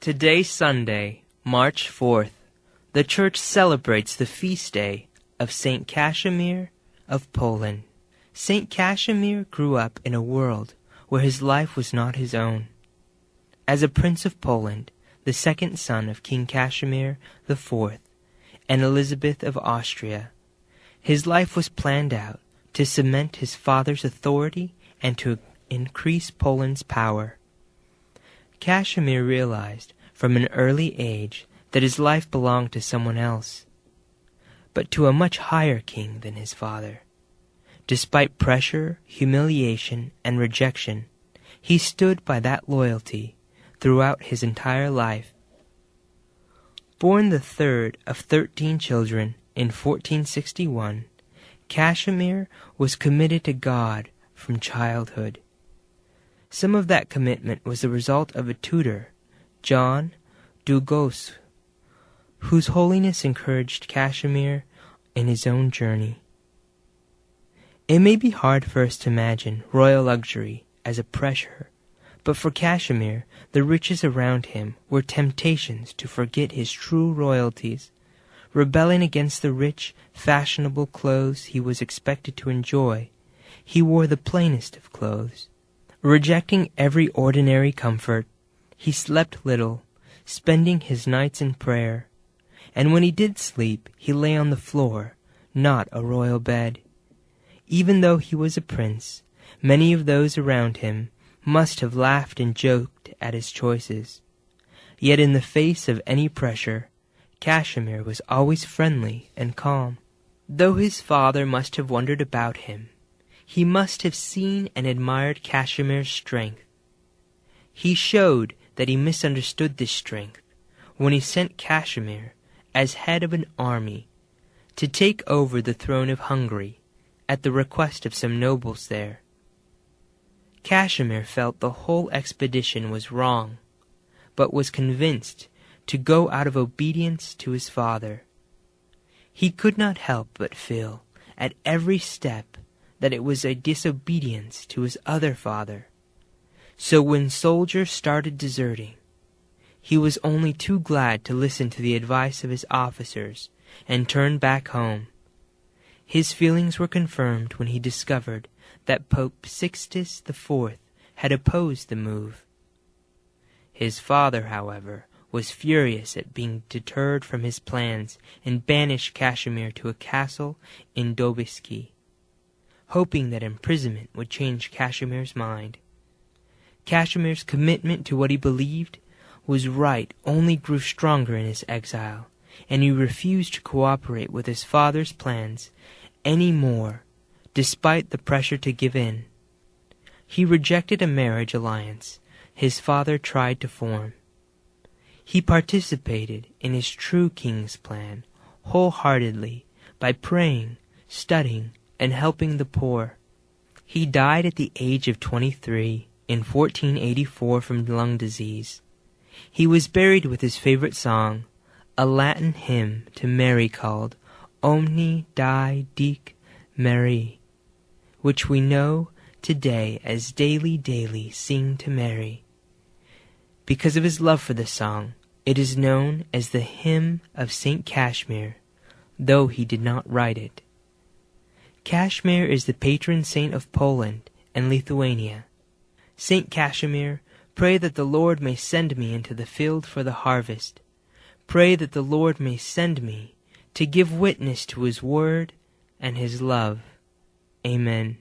Today, Sunday, March 4th, the Church celebrates the feast day of Saint Casimir of Poland. Saint Casimir grew up in a world where his life was not his own. As a prince of Poland, the second son of King Casimir IV and Elizabeth of Austria, his life was planned out to cement his father's authority and to increase Poland's power. Casimir realized from an early age that his life belonged to someone else, but to a much higher king than his father. Despite pressure, humiliation, and rejection, he stood by that loyalty throughout his entire life. Born the third of 13 children in 1461, Casimir was committed to God from childhood. Some of that commitment was the result of a tutor, John Dlugosz, whose holiness encouraged Casimir in his own journey. It may be hard for us to imagine royal luxury as a pressure, but for Casimir, the riches around him were temptations to forget his true royalties. Rebelling against the rich, fashionable clothes he was expected to enjoy, he wore the plainest of clothes. Rejecting every ordinary comfort, he slept little, spending his nights in prayer, and when he did sleep, he lay on the floor, not a royal bed. Even though he was a prince, many of those around him must have laughed and joked at his choices. Yet in the face of any pressure, Casimir was always friendly and calm. Though his father must have wondered about him, he must have seen and admired Casimir's strength. He showed that he misunderstood this strength when he sent Casimir as head of an army to take over the throne of Hungary at the request of some nobles there. Casimir felt the whole expedition was wrong, but was convinced to go out of obedience to his father. He could not help but feel at every step that it was a disobedience to his other father. So when soldiers started deserting, he was only too glad to listen to the advice of his officers and turn back home. His feelings were confirmed when he discovered that Pope Sixtus IV had opposed the move. His father, however, was furious at being deterred from his plans and banished Casimir to a castle in Dlugosz, hoping that imprisonment would change Casimir's mind. Casimir's commitment to what he believed was right only grew stronger in his exile, and he refused to cooperate with his father's plans any more, despite the pressure to give in. He rejected a marriage alliance his father tried to form. He participated in his true king's plan wholeheartedly by praying, studying, and helping the poor. He died at the age of 23 in 1484 from lung disease. He was buried with his favorite song, a Latin hymn to Mary called Omni Die Dic Mary, which we know today as Daily, Daily Sing to Mary. Because of his love for the song, it is known as the Hymn of Saint Casimir, though he did not write it. Casimir is the patron saint of Poland and Lithuania. Saint Casimir, pray that the Lord may send me into the field for the harvest. Pray that the Lord may send me to give witness to his word and his love. Amen.